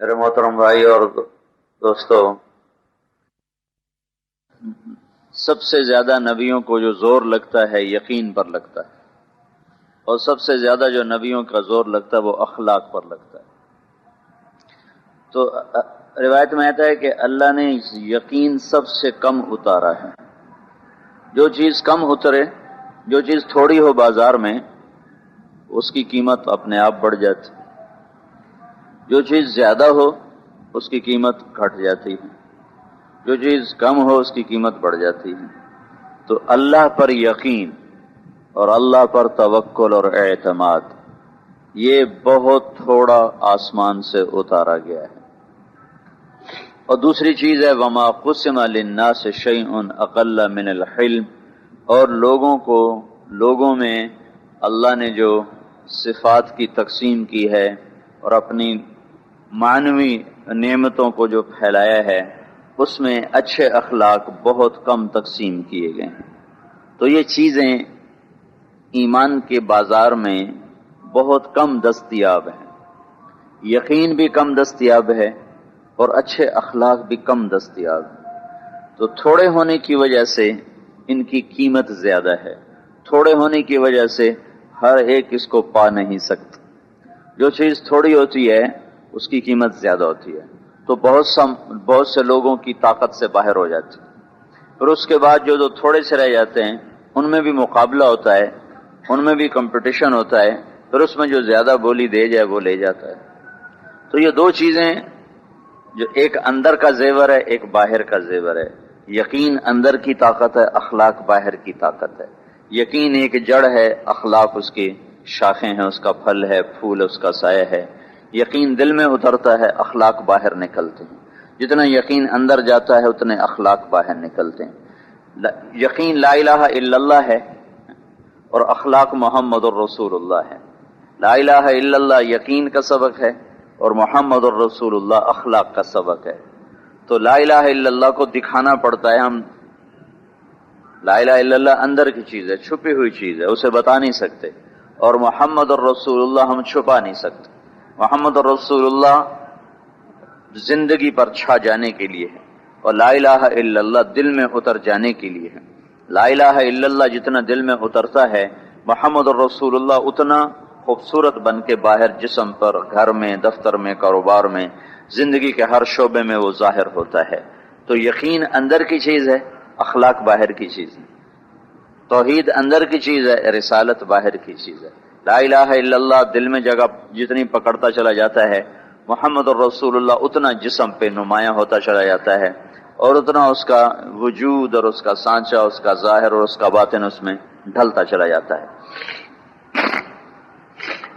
میرے محترم بھائی اور دوستو، سب سے زیادہ نبیوں کو جو زور لگتا ہے یقین پر لگتا ہے، اور سب سے زیادہ جو نبیوں کا زور لگتا ہے وہ اخلاق پر لگتا ہے۔ تو روایت میں آتا ہے کہ اللہ نے یقین سب سے کم اتارا ہے۔ جو چیز کم اترے، جو چیز تھوڑی ہو بازار میں، اس کی قیمت اپنے آپ بڑھ جاتی، جو چیز زیادہ ہو اس کی قیمت گھٹ جاتی ہے، جو چیز کم ہو اس کی قیمت بڑھ جاتی ہے۔ تو اللہ پر یقین اور اللہ پر توکل اور اعتماد، یہ بہت تھوڑا آسمان سے اتارا گیا ہے۔ اور دوسری چیز ہے وما قسم للناس شیء اقل من الحلم، اور لوگوں میں اللہ نے جو صفات کی تقسیم کی ہے اور اپنی معنوی نعمتوں کو جو پھیلایا ہے، اس میں اچھے اخلاق بہت کم تقسیم کیے گئے ہیں۔ تو یہ چیزیں ایمان کے بازار میں بہت کم دستیاب ہیں، یقین بھی کم دستیاب ہے اور اچھے اخلاق بھی کم دستیاب ہیں۔ تو تھوڑے ہونے کی وجہ سے ان کی قیمت زیادہ ہے، تھوڑے ہونے کی وجہ سے ہر ایک اس کو پا نہیں سکتا۔ جو چیز تھوڑی ہوتی ہے اس کی قیمت زیادہ ہوتی ہے، تو بہت سے لوگوں کی طاقت سے باہر ہو جاتی ہے۔ پھر اس کے بعد جو تھوڑے سے رہ جاتے ہیں ان میں بھی مقابلہ ہوتا ہے، ان میں بھی کمپٹیشن ہوتا ہے، پھر اس میں جو زیادہ بولی دے جائے وہ لے جاتا ہے۔ تو یہ دو چیزیں، جو ایک اندر کا زیور ہے، ایک باہر کا زیور ہے۔ یقین اندر کی طاقت ہے، اخلاق باہر کی طاقت ہے۔ یقین ایک جڑ ہے، اخلاق اس کی شاخیں ہیں، اس کا پھل ہے، پھول اس کا سایہ ہے۔ یقین دل میں اترتا ہے، اخلاق باہر نکلتے ہیں۔ جتنا یقین اندر جاتا ہے اتنے اخلاق باہر نکلتے ہیں۔ یقین لا الہ الا اللہ ہے اور اخلاق محمد الرسول اللہ ہے۔ لا الہ الا اللہ یقین کا سبق ہے اور محمد الرسول اللہ اخلاق کا سبق ہے۔ تو لا الہ الا اللہ کو دکھانا پڑتا ہے۔ ہم لا الہ الا اللہ اندر کی چیز ہے، چھپی ہوئی چیز ہے، اسے بتا نہیں سکتے، اور محمد الرسول اللہ ہم چھپا نہیں سکتے۔ محمد الرسول اللہ زندگی پر چھا جانے کے لیے ہے، اور لا الہ الا اللہ دل میں اتر جانے کے لیے ہے۔ لا الہ الا اللہ جتنا دل میں اترتا ہے، محمد الرسول اللہ اتنا خوبصورت بن کے باہر جسم پر، گھر میں، دفتر میں، کاروبار میں، زندگی کے ہر شعبے میں وہ ظاہر ہوتا ہے۔ تو یقین اندر کی چیز ہے، اخلاق باہر کی چیز ہے۔ توحید اندر کی چیز ہے، رسالت باہر کی چیز ہے۔ لا الہ الا اللہ دل میں جگہ جتنی پکڑتا چلا جاتا ہے، محمد الرسول اللہ اتنا جسم پہ نمایاں ہوتا چلا جاتا ہے، اور اتنا اس کا وجود اور اس کا سانچہ، اس کا ظاہر اور اس کا باطن اس میں ڈھلتا چلا جاتا ہے۔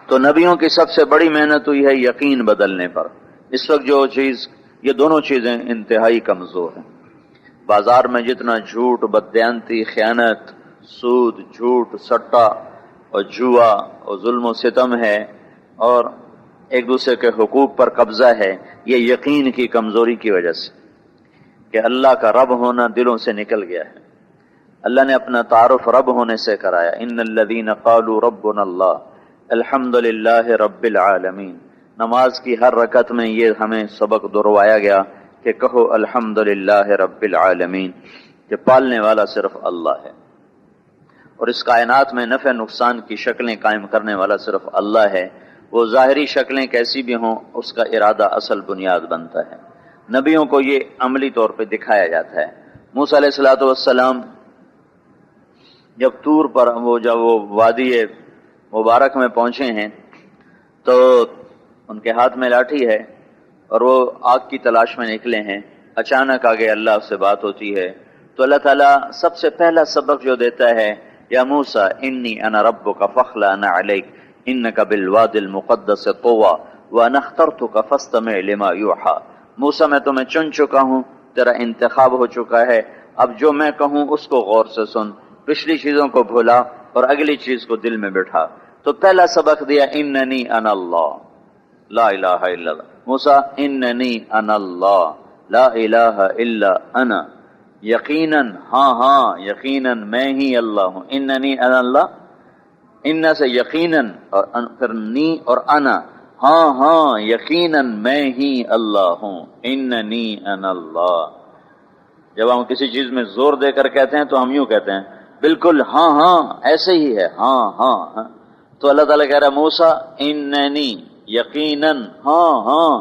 تو نبیوں کی سب سے بڑی محنت ہوئی ہے یقین بدلنے پر۔ اس وقت یہ دونوں چیزیں انتہائی کمزور ہیں۔ بازار میں جتنا جھوٹ، بددیانتی، خیانت، سود، جھوٹ، سٹا اور جوا اور ظلم و ستم ہے، اور ایک دوسرے کے حقوق پر قبضہ ہے، یہ یقین کی کمزوری کی وجہ سے، کہ اللہ کا رب ہونا دلوں سے نکل گیا ہے۔ اللہ نے اپنا تعارف رب ہونے سے کرایا۔ ان الذین قالوا ربنا اللہ الحمد للہ رب العالمین۔ نماز کی ہر رکعت میں یہ ہمیں سبق دہروایا گیا کہ کہو الحمد للہ رب العالمین، کہ پالنے والا صرف اللہ ہے، اور اس کائنات میں نفع نقصان کی شکلیں قائم کرنے والا صرف اللہ ہے۔ وہ ظاہری شکلیں کیسی بھی ہوں، اس کا ارادہ اصل بنیاد بنتا ہے۔ نبیوں کو یہ عملی طور پہ دکھایا جاتا ہے۔ موسیٰ علیہ الصلوۃ والسلام جب طور پر جب وہ وادی مبارک میں پہنچے ہیں، تو ان کے ہاتھ میں لاٹھی ہے اور وہ آگ کی تلاش میں نکلے ہیں۔ اچانک آگے اللہ سے بات ہوتی ہے، تو اللہ تعالیٰ سب سے پہلا سبق جو دیتا ہے، یا موسیٰ انی انا ربک فاخلع علیک انک بالوادی المقدس طویٰ وانا اخترتک فاستمع لما یوحیٰ۔ موسیٰ میں تمہیں چن چکا ہوں، تیرا انتخاب ہو چکا ہے، اب جو میں کہوں اس کو غور سے سن، پچھلی چیزوں کو بھولا اور اگلی چیز کو دل میں بٹھا۔ تو پہلا سبق دیا اننی انا اللہ، لا الہ الا اللہ۔ موسیٰ اننی انا اللہ لا الہ الا انا، یقیناً، ہاں یقیناً میں ہی اللہ ہوں۔ اننی انا اللہ، ان سے یقیناً، اور پھر نی اور انا، ہاں ہاں یقیناً میں ہی اللہ ہوں، اننی انا اللہ۔ جب ہم کسی چیز میں زور دے کر کہتے ہیں تو ہم یوں کہتے ہیں بالکل ہاں ہاں ایسے ہی ہے، ہاں ہاں ہاں۔ تو اللہ تعالیٰ کہہ رہا ہے موسیٰ اننی یقیناً ہاں ہاں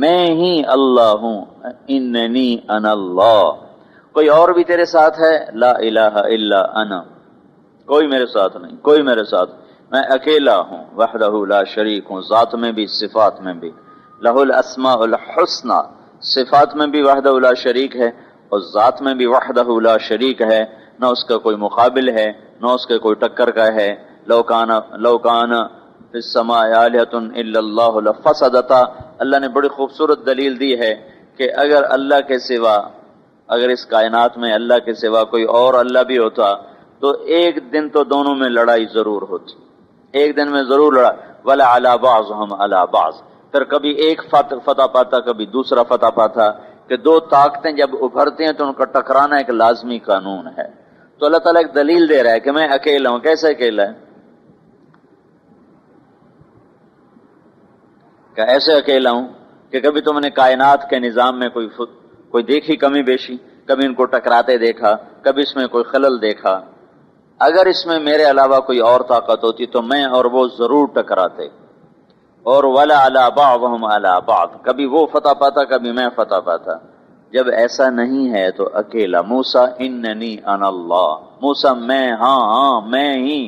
میں ہی اللہ ہوں، اننی انا اللہ۔ کوئی اور بھی تیرے ساتھ ہے؟ لا الہ الا انا، کوئی میرے ساتھ نہیں، کوئی میرے ساتھ، میں اکیلا ہوں، وحدہ لا شریک ہوں، ذات میں بھی صفات میں بھی، لہ الاسماء الحسنی، صفات میں بھی وحدہ لا شریک ہے اور ذات میں بھی وحدہ لا شریک ہے، نہ اس کا کوئی مقابل ہے نہ اس کے کوئی ٹکر کا ہے۔ لو کان فی السماء آلہۃ الا اللہ لفسدتا، اللہ نے بڑی خوبصورت دلیل دی ہے کہ اگر اللہ کے سوا، اگر اس کائنات میں اللہ کے سوا کوئی اور اللہ بھی ہوتا تو ایک دن تو دونوں میں لڑائی ضرور ہوتی، ایک دن میں ضرور لڑائی، ولا علی بعضهم علی بعض، پھر کبھی ایک فتح پاتا کبھی دوسرا فتح پاتا، کہ دو طاقتیں جب ابھرتے ہیں تو ان کا ٹکرانا ایک لازمی قانون ہے۔ تو اللہ تعالیٰ ایک دلیل دے رہا ہے کہ میں اکیلا ہوں۔ کیسے اکیلا ہے؟ کہ ایسے اکیلا ہوں کہ کبھی تم نے کائنات کے نظام میں کوئی دیکھی کمی بیشی، کبھی ان کو ٹکراتے دیکھا، کبھی اس میں کوئی خلل دیکھا؟ اگر اس میں میرے علاوہ کوئی اور طاقت ہوتی تو میں اور وہ ضرور ٹکراتے، اور ولا علی بعضهم علی بعض، کبھی وہ فتح پاتا کبھی میں فتح پاتا۔ جب ایسا نہیں ہے تو اکیلا، موسیٰ اننی انا اللہ، موسیٰ میں ہاں ہاں میں ہی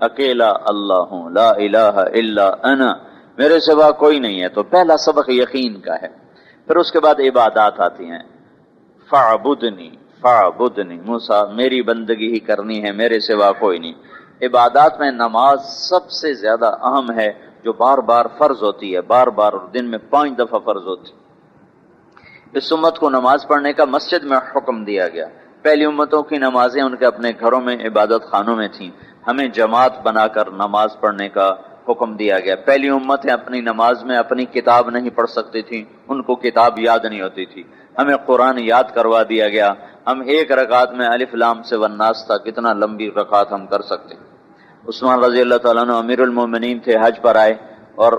اکیلا اللہ ہوں، لا الہ الا انا، میرے سوا کوئی نہیں ہے۔ تو پہلا سبق یقین کا ہے۔ پھر اس کے بعد عبادات آتی ہیں، فاعبدنی فاعبدنی، موسیٰ میری بندگی ہی کرنی ہے، میرے سوا کوئی نہیں۔ عبادات میں نماز سب سے زیادہ اہم ہے، جو بار بار فرض ہوتی ہے، بار بار دن میں 5 دفعہ فرض ہوتی ہے۔ اس امت کو نماز پڑھنے کا مسجد میں حکم دیا گیا۔ پہلی امتوں کی نمازیں ان کے اپنے گھروں میں عبادت خانوں میں تھیں، ہمیں جماعت بنا کر نماز پڑھنے کا حکم دیا گیا۔ پہلی امتیں اپنی نماز میں اپنی کتاب نہیں پڑھ سکتی تھیں، ان کو کتاب یاد نہیں ہوتی تھی، ہمیں قرآن یاد کروا دیا گیا۔ ہم ایک رکعت میں الف لام سے والناس تک کتنا لمبی رکعت ہم کر سکتے۔ عثمان رضی اللہ تعالیٰ عنہ امیر المومنین تھے، حج پر آئے اور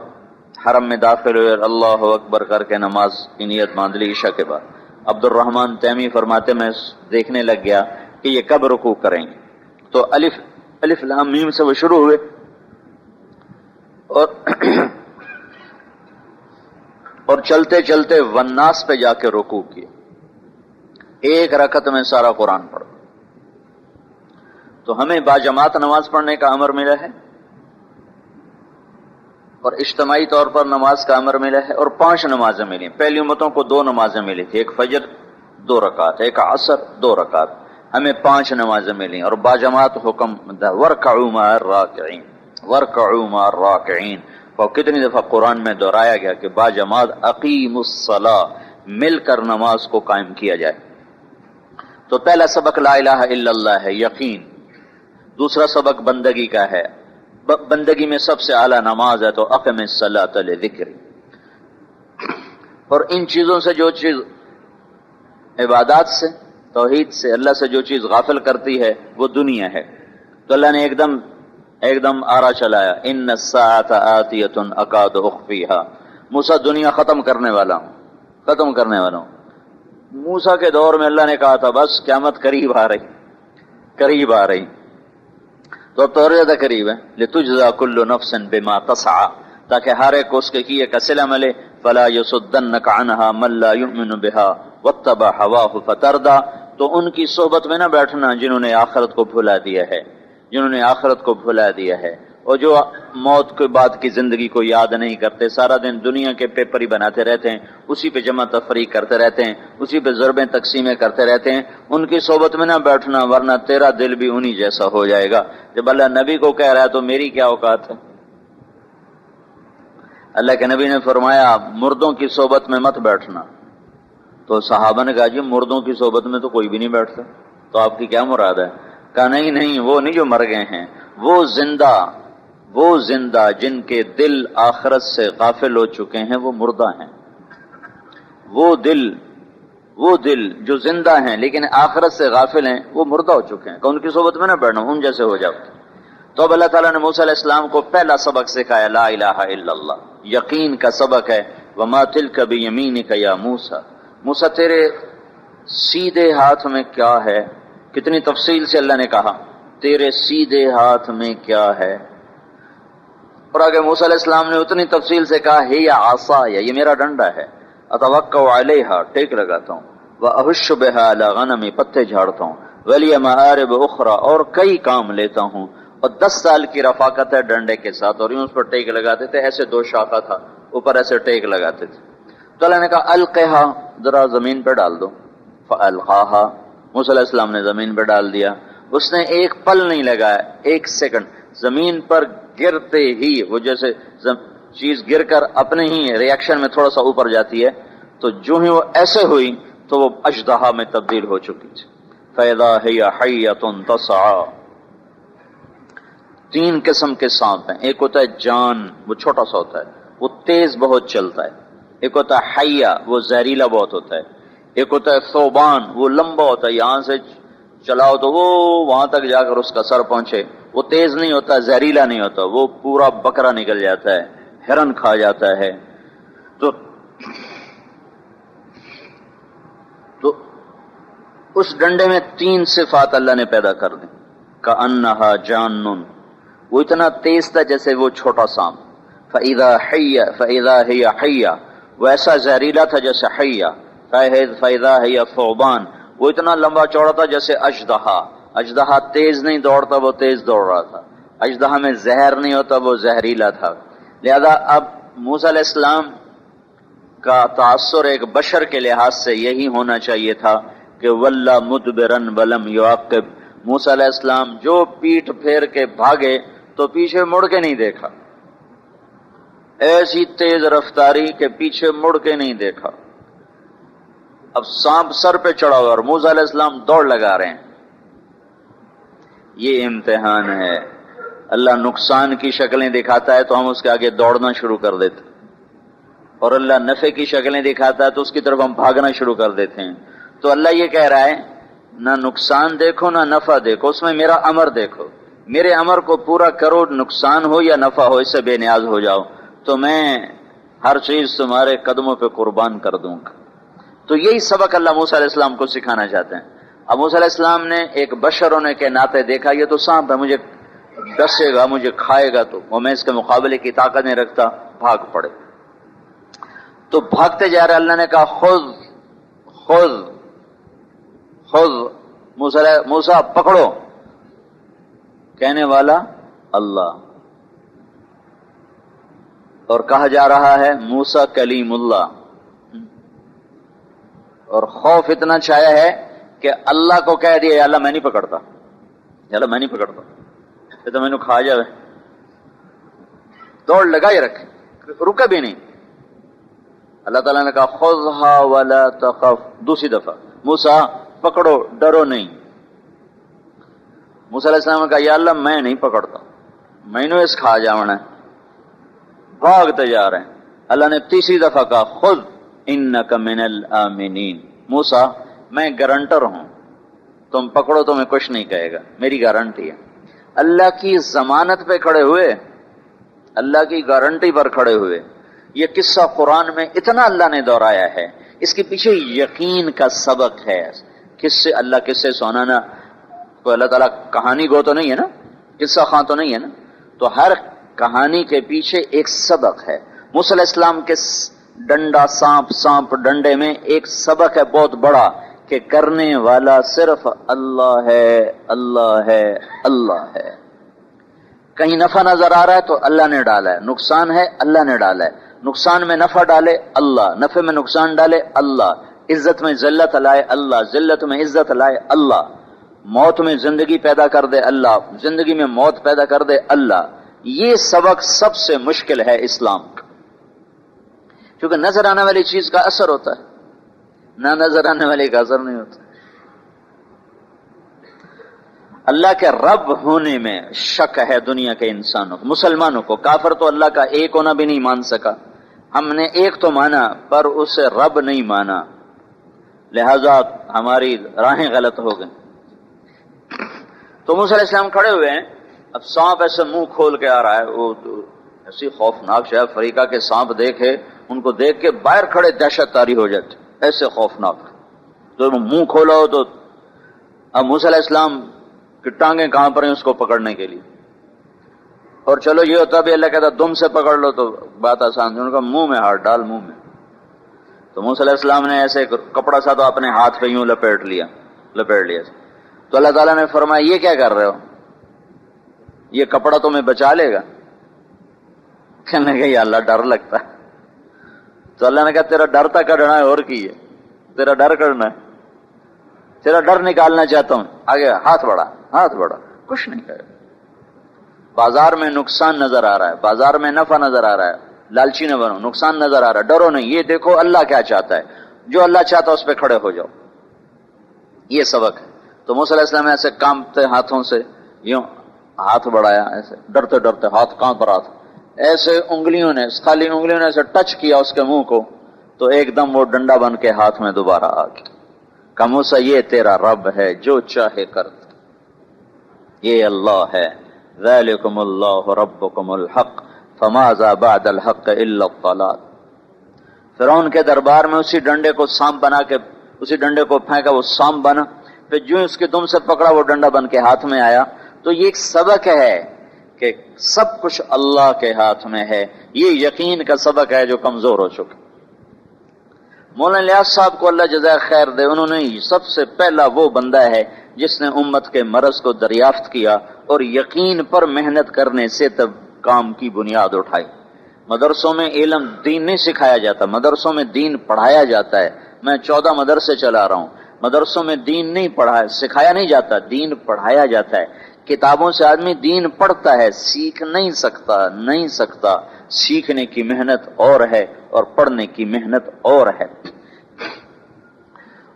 حرم میں داخل ہوئے، اللہ اکبر کر کے نماز کی نیت باندھ لی عشاء کے بعد۔ عبد الرحمن تیمی فرماتے میں دیکھنے لگ گیا کہ یہ کب رکوع کریں گے، تو الف لام میم سے وہ شروع ہوئے اور چلتے چلتے والناس پہ جا کے رکوع کیا، ایک رکعت میں سارا قرآن پڑھا۔ تو ہمیں باجماعت نماز پڑھنے کا امر ملا ہے اور اجتماعی طور پر نماز کا امر ملا ہے، اور 5 نمازیں ملی۔ پہلی امتوں کو 2 نمازیں ملی تھی، ایک فجر 2 رکعت، ایک عصر 2 رکعت، ہمیں 5 نمازیں ملی اور باجماعت حکم وَارْكَعُوا مَعَ الرَّاكِعِينَ وَارْكَعُوا مَعَ الرَّاكِعِينَ، اور کتنی دفعہ قرآن میں دہرایا گیا کہ باجماعت اقیموا الصلاۃ، مل کر نماز کو قائم کیا جائے۔ تو پہلا سبق لا الہ الا اللہ ہے، یقین۔ دوسرا سبق بندگی کا ہے، بندگی میں سب سے اعلیٰ نماز ہے، تو اقم الصلاۃ لذکری۔ اور ان چیزوں سے جو چیز، عبادات سے، توحید سے، اللہ سے جو چیز غافل کرتی ہے وہ دنیا ہے۔ تو اللہ نے ایک دم آرا چلایا، ان الساعۃ آتیۃ اکاد اخفیھا، موسیٰ دنیا ختم کرنے والا ہوں، ختم کرنے والا ہوں۔ موسیٰ کے دور میں اللہ نے کہا تھا بس قیامت قریب آ رہی، قریب آ رہی، تو اب تو اور زیادہ قریب ہے۔ لتجزا کل نفس بما تسعى، تاکہ ہر ایک کو اس کے کیے کا صلہ ملے۔ فلا یصدنک عنہا من لا یؤمن بہا واتبع ہواہ فتردی، تو ان کی صحبت میں نہ بیٹھنا جنہوں نے آخرت کو بھلا دیا ہے، جنہوں نے آخرت کو بھلا دیا ہے، اور جو موت کے بعد کی زندگی کو یاد نہیں کرتے، سارا دن دنیا کے پیپر ہی بناتے رہتے ہیں، اسی پہ جمع تفریق کرتے رہتے ہیں، اسی پہ ضربیں تقسیمیں کرتے رہتے ہیں، ان کی صحبت میں نہ بیٹھنا ورنہ تیرا دل بھی انہی جیسا ہو جائے گا۔ جب اللہ نبی کو کہہ رہا ہے تو میری کیا اوقات ہے؟ اللہ کے نبی نے فرمایا مردوں کی صحبت میں مت بیٹھنا، تو صحابہ نے کہا جی مردوں کی صحبت میں تو کوئی بھی نہیں بیٹھتا، تو آپ کی کیا مراد ہے؟ کہا نہیں وہ نہیں جو مر گئے ہیں، وہ زندہ جن کے دل آخرت سے غافل ہو چکے ہیں وہ مردہ ہیں۔ وہ دل جو زندہ ہیں لیکن آخرت سے غافل ہیں وہ مردہ ہو چکے ہیں، کہ ان کی صحبت میں نہ بیٹھنا، ان جیسے ہو جاؤ۔ تو اب اللہ تعالیٰ نے موسیٰ علیہ السلام کو پہلا سبق سکھایا لا الہ الا اللہ، یقین کا سبق ہے۔ وما تلک بیمینک یا موسیٰ، موسیٰ تیرے سیدھے ہاتھ میں کیا ہے؟ کتنی تفصیل سے اللہ نے کہا تیرے سیدھے ہاتھ میں کیا ہے، اور آگے موسیٰ علیہ السلام نے اتنی تفصیل سے کہا ہے یا عصایا، یہ میرا ڈنڈا ہے، اتوکا علیہا، ٹیک لگاتا ہوں، واہش بہا علی غنمی، پتے جھاڑتا ہوں، ولی مآرب اخرى، اور کئی کام لیتا ہوں۔ اور 10 سال کی رفاقت ہے ڈنڈے کے ساتھ، اور یوں اس پر ٹیک لگاتے تھے، ایسے 2 شاخہ تھا، اوپر ایسے ٹیک لگاتے تھے۔ تو اللہ نے کہا القھا، ذرا زمین پہ ڈال دو، فالقاھا، موسیٰ علیہ السلام نے زمین پہ ڈال دیا۔ اس نے ایک پل نہیں لگایا، 1 سیکنڈ، زمین پر گرتے ہی وہ جیسے چیز گر کر اپنے ہی ریاکشن میں تھوڑا سا اوپر جاتی ہے، تو جو ہی وہ ایسے ہوئی تو وہ اژدہا میں تبدیل ہو چکی تھی۔ فَإِذَا هِيَ حَيَّةٌ تَسْعَىٰ، 3 قسم کے سانپ ہیں، ایک ہوتا ہے جان، وہ چھوٹا سا ہوتا ہے، وہ تیز بہت چلتا ہے، ایک ہوتا ہے حیہ، وہ زہریلا بہت ہوتا ہے، ایک ہوتا ہے ثوبان، وہ لمبا ہوتا ہے، یہاں سے چلاؤ تو وہ وہاں تک جا کر اس کا سر پہنچے، وہ تیز نہیں ہوتا، زہریلا نہیں ہوتا، وہ پورا بکرا نکل جاتا ہے، ہرن کھا جاتا ہے۔ تو اس ڈنڈے میں 3 صفات اللہ نے پیدا کر دی، کأنہا جانن، وہ اتنا تیز تھا جیسے وہ چھوٹا سانپ، فَإِذَا هِيَ حَيَّةٌ، وہ ایسا زہریلا تھا جیسے حیہ، فَإِذَا هِيَ ثُعْبَانٌ، وہ اتنا لمبا چوڑا تھا جیسے اژدہا، اژدہا تیز نہیں دوڑتا، وہ تیز دوڑ رہا تھا، اژدہا میں زہر نہیں ہوتا، وہ زہریلا تھا۔ لہذا اب موسیٰ علیہ السلام کا تاثر ایک بشر کے لحاظ سے یہی ہونا چاہیے تھا کہ وَلَّا مُدْبِرًا وَلَمْ يُعَقِّبْ، موسیٰ علیہ السلام جو پیٹھ پھیر کے بھاگے تو پیچھے مڑ کے نہیں دیکھا، ایسی تیز رفتاری کہ پیچھے مڑ کے نہیں دیکھا۔ اب سانپ سر پہ چڑھا ہوا اور موسیٰ علیہ السلام دوڑ لگا رہے ہیں، یہ امتحان ہے۔ اللہ نقصان کی شکلیں دکھاتا ہے تو ہم اس کے آگے دوڑنا شروع کر دیتے، اور اللہ نفع کی شکلیں دکھاتا ہے تو اس کی طرف ہم بھاگنا شروع کر دیتے ہیں۔ تو اللہ یہ کہہ رہا ہے نہ نقصان دیکھو نہ نفع دیکھو، اس میں میرا امر دیکھو، میرے امر کو پورا کرو، نقصان ہو یا نفع ہو اس سے بے نیاز ہو جاؤ، تو میں ہر چیز تمہارے قدموں پہ قربان کر دوں گا۔ تو یہی سبق اللہ موسیٰ علیہ السلام کو سکھانا چاہتے ہیں۔ اب موسیٰ علیہ السلام نے ایک بشر ہونے کے ناطے دیکھا یہ تو سانپ ہے، مجھے ڈسے گا، مجھے کھائے گا، تو میں اس کے مقابلے کی طاقت نہیں رکھتا، بھاگ پڑے۔ تو بھاگتے جا رہے، اللہ نے کہا خذ خذ خذ، موسیٰ پکڑو، کہنے والا اللہ، اور کہا جا رہا ہے موسیٰ کلیم اللہ، اور خوف اتنا چھایا ہے کہ اللہ کو کہہ دیا اللہ میں نہیں پکڑتا، اللہ میں نہیں پکڑتا، یہ تو میں نے کھا جاوے، دوڑ لگائی رکھے، رکا بھی نہیں۔ اللہ تعالیٰ نے کہا خذھا ولا تخف، دوسری دفعہ موسیٰ پکڑو، ڈرو نہیں۔ موسیٰ علیہ السلام نے کہا یا اللہ میں نہیں پکڑتا، میں نے اس کھا جاونا ہے، بھاگتے جا رہے ہیں۔ اللہ نے تیسری دفعہ کہا خذ انک من الآمنین، موسیٰ میں گارنٹر ہوں، تم پکڑو تو میں کچھ نہیں کہے گا، میری گارنٹی ہے۔ اللہ کی ضمانت پہ کھڑے ہوئے، اللہ کی گارنٹی پر کھڑے ہوئے۔ یہ قصہ قرآن میں اتنا اللہ نے دہرایا ہے، اس کے پیچھے یقین کا سبق ہے۔ قصے اللہ قصے سنانا کوئی اللہ تعالیٰ کہانی گو تو نہیں ہے نا، قصہ خواں تو نہیں ہے نا، تو ہر کہانی کے پیچھے ایک سبق ہے۔ موسیٰ علیہ السلام کے ڈنڈا سانپ ڈنڈے میں ایک سبق ہے بہت بڑا کہ کرنے والا صرف اللہ ہے، اللہ ہے، اللہ ہے۔ کہیں نفع نظر آ رہا ہے تو اللہ نے ڈالا ہے، نقصان ہے اللہ نے ڈالا ہے، نقصان میں نفع ڈالے اللہ، نفع میں نقصان ڈالے اللہ، عزت میں ذلت لائے اللہ، ذلت میں عزت لائے اللہ، موت میں زندگی پیدا کر دے اللہ، زندگی میں موت پیدا کر دے اللہ۔ یہ سبق سب سے مشکل ہے اسلام کا، کیونکہ نظر آنے والی چیز کا اثر ہوتا ہے، نہ نظر آنے والی کا اثر نہیں ہوتا۔ اللہ کے رب ہونے میں شک ہے دنیا کے انسانوں کو، مسلمانوں کو۔ کافر تو اللہ کا ایک ہونا بھی نہیں مان سکا، ہم نے ایک تو مانا پر اسے رب نہیں مانا، لہذا ہماری راہیں غلط ہو گئیں۔ تو موسیٰ علیہ السلام کھڑے ہوئے ہیں، اب سانپ ایسے منہ کھول کے آ رہا ہے، وہ ایسی خوفناک شے، افریقہ کے سانپ دیکھے، ان کو دیکھ کے باہر کھڑے دہشت طاری ہو جاتے، ایسے خوفناک. تو منہ کھولا ہو تو اب موسیٰ علیہ السلام کی ٹانگیں کہاں پر ہیں اس کو پکڑنے کے لیے. اور چلو یہ ہوتا بھی اللہ کہتا دم سے پکڑ لو تو بات آسان تھی، ان کا منہ میں ہاتھ ڈال، منہ میں. تو موسیٰ علیہ السلام نے ایسے کپڑا سا تو اپنے ہاتھ پہ یوں لپیٹ لیا. تو اللہ تعالیٰ نے فرمایا یہ کیا کر رہے ہو، یہ کپڑا تمہیں بچا لے گا؟ کہنے لگے یا اللہ ڈر لگتا ہے. تو اللہ نے کہا تیرا ڈر تک کڑنا ہے، اور کی ہے تیرا ڈر کرنا ہے، تیرا ڈر نکالنا چاہتا ہوں. آگے ہاتھ بڑھا، کچھ نہیں کہے. بازار میں نقصان نظر آ رہا ہے، بازار میں نفع نظر آ رہا ہے، لالچی نہ بنو، نقصان نظر آ رہا ہے، ڈرو نہیں. یہ دیکھو اللہ کیا چاہتا ہے، جو اللہ چاہتا ہے اس پہ کھڑے ہو جاؤ. یہ سبق ہے. تو موسیٰ علیہ السلام نے ایسے کانپتے ہاتھوں سے یوں ہاتھ بڑھایا، ایسے ڈرتے ڈرتے ہاتھ کانپ رہا تھا، ایسے انگلیوں نے، خالی انگلیوں نے ایسے ٹچ کیا اس کے منہ کو، تو ایک دم وہ ڈنڈا بن کے ہاتھ میں دوبارہ آ گیا. کہا موسیٰ یہ تیرا رب ہے، جو چاہے کر دے، یہ اللہ ہے. ذالکم اللہ ربکم الحق فماذا بعد الحق الا الضلال. فرعون کے دربار میں اسی ڈنڈے کو سانپ بنا کے، اسی ڈنڈے کو پھینکا، وہ سانپ بنا، پھر جو اس کے دم سے پکڑا وہ ڈنڈا بن کے ہاتھ میں آیا. تو یہ ایک سبق ہے کہ سب کچھ اللہ کے ہاتھ میں ہے. یہ یقین کا سبق ہے جو کمزور ہو چکے. مولانا الیاس صاحب کو اللہ جزائے خیر دے، انہوں نے سب سے پہلا وہ بندہ ہے جس نے امت کے مرض کو دریافت کیا اور یقین پر محنت کرنے سے تب کام کی بنیاد اٹھائی. مدرسوں میں علم دین نہیں سکھایا جاتا، مدرسوں میں دین پڑھایا جاتا ہے. میں 14 مدرسے چلا رہا ہوں، مدرسوں میں دین نہیں سکھایا نہیں جاتا، دین پڑھایا جاتا ہے. کتابوں سے آدمی دین پڑھتا ہے، سیکھ نہیں سکتا. سیکھنے کی محنت اور ہے اور پڑھنے کی محنت اور ہے.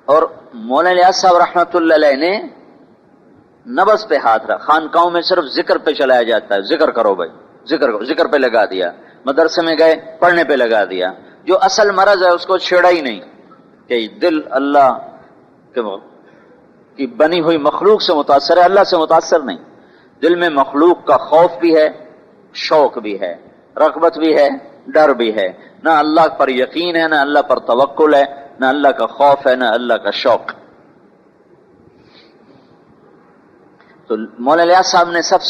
اور مولانا الیاس صاحب رحمۃ اللہ علیہ نے نبض پہ ہاتھ رکھا. خانقاہوں میں صرف ذکر پہ چلایا جاتا ہے، ذکر کرو بھائی، ذکر پہ لگا دیا. مدرسے میں گئے پڑھنے پہ لگا دیا. جو اصل مرض ہے اس کو چھیڑا ہی نہیں کہ دل اللہ کی بنی ہوئی مخلوق سے متاثر ہے، اللہ سے متاثر نہیں. دل میں مخلوق کا خوف بھی ہے، شوق بھی ہے، رغبت بھی ہے، ڈر بھی ہے. نہ اللہ پر یقین ہے، نہ اللہ پر توکل ہے، نہ اللہ کا خوف ہے، نہ اللہ کا شوق. تو مولانا الیاس صاحب نے سب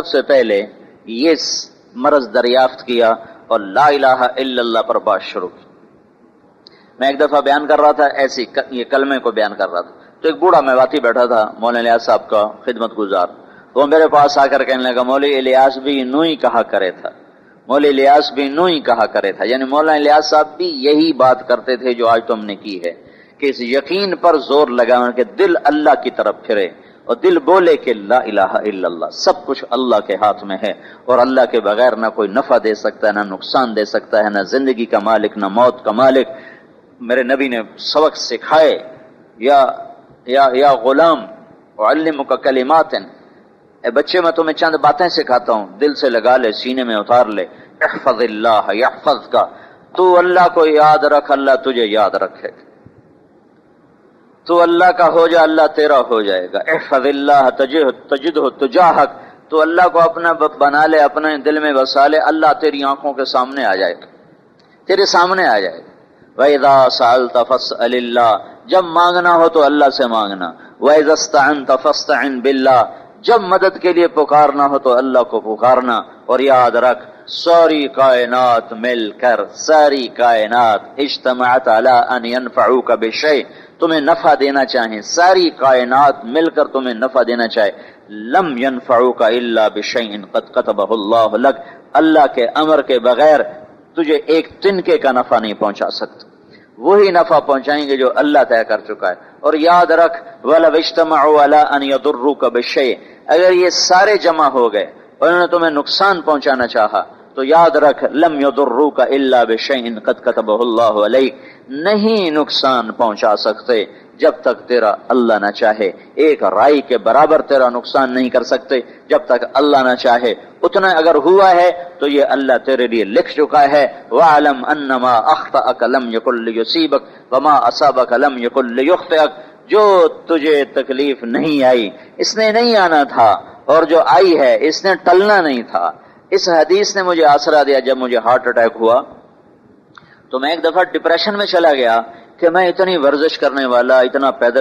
سے پہلے یہ مرض دریافت کیا اور لا الہ الا اللہ پر بات شروع کی. میں ایک دفعہ بیان کر رہا تھا، ایسی یہ کلمے کو بیان کر رہا تھا، تو ایک بوڑھا میواتی بیٹھا تھا، مولانا الیاس صاحب کا خدمت گزار. وہ میرے پاس آ کر کہنے لگا مولوی الیاس بھی نوں ہی کہا کرے تھا. یعنی مولانا الیاس صاحب بھی یہی بات کرتے تھے جو آج تم نے کی ہے، کہ اس یقین پر زور لگانا کہ دل اللہ کی طرف پھرے اور دل بولے کہ لا الہ الا اللہ، سب کچھ اللہ کے ہاتھ میں ہے اور اللہ کے بغیر نہ کوئی نفع دے سکتا ہے، نہ نقصان دے سکتا ہے، نہ زندگی کا مالک، نہ موت کا مالک. میرے نبی نے سبق سکھائے، یا غلام اعلمک کلمات، اے بچے میں تمہیں چند باتیں سکھاتا ہوں، دل سے لگا لے، سینے میں اتار لے. احفظ اللہ یحفظک، تو اللہ کو یاد رکھ، اللہ تجھے یاد رکھے گا. تو اللہ کا ہو جا، اللہ تیرا ہو جائے گا. احفظ اللہ تجدہ تجاہک، تو اللہ کو اپنا بنا لے، اپنے دل میں بسا لے، اللہ تیری آنکھوں کے سامنے آ جائے گا، تیرے سامنے آ جائے گا. وَإِذَا سَأَلْتَ فَاسْأَلِ اللَّهِ، جب مانگنا ہو تو اللہ سے مانگنا. وَإِذَا اسْتَعَنْتَ فَاسْتَعِنْ بِاللَّهِ، جب مدد کے لیے پکارنا ہو تو اللہ کو پکارنا. اور یاد رکھ ساری کائنات مل کر، ساری کائنات اجتمعت علی ان ينفعوک بشیء، تمہیں نفع دینا چاہیں، ساری کائنات مل کر تمہیں نفع دینا چاہے. لم ينفعوک الا بشیء قد كتبه اللہ لک، اللہ کے امر کے بغیر تجھے ایک تنکے کا نفع نہیں پہنچا سکتے، وہی نفع پہنچائیں گے جو اللہ طے کر چکا ہے. اور یاد رکھ وَلَوْ اجْتَمَعُوا عَلَىٰ أَنْ يَضُرُّوكَ بِالشَّيْءٍ، اگر یہ سارے جمع ہو گئے اور انہوں نے تمہیں نقصان پہنچانا چاہا تو یاد رکھ لم يضروك الا بشيء قد كتبه الله عليك، نہیں نقصان پہنچا سکتے جب تک تیرا اللہ نہ چاہے. ایک رائی کے برابر تیرا نقصان نہیں کر سکتے جب تک اللہ نہ چاہے. اتنا اگر ہوا ہے تو یہ اللہ تیرے لیے لکھ چکا ہے. وَاعْلَمْ أَنَّمَا أَخْطَأَكَ لَمْ يَكُنْ لِيُصِيبَكَ وَمَا أَصَابَكَ لَمْ يَكُنْ لِيُخْطِئَكَ، جو تجھے تکلیف نہیں آئی اس نے نہیں آنا تھا، اور جو آئی ہے اس نے ٹلنا نہیں تھا. اس حدیث نے مجھے آسرا دیا. جب مجھے ہارٹ اٹیک ہوا تو میں ایک دفعہ ڈپریشن میں چلا گیا کہ میں اتنی ورزش کرنے والا, اتنا پیدل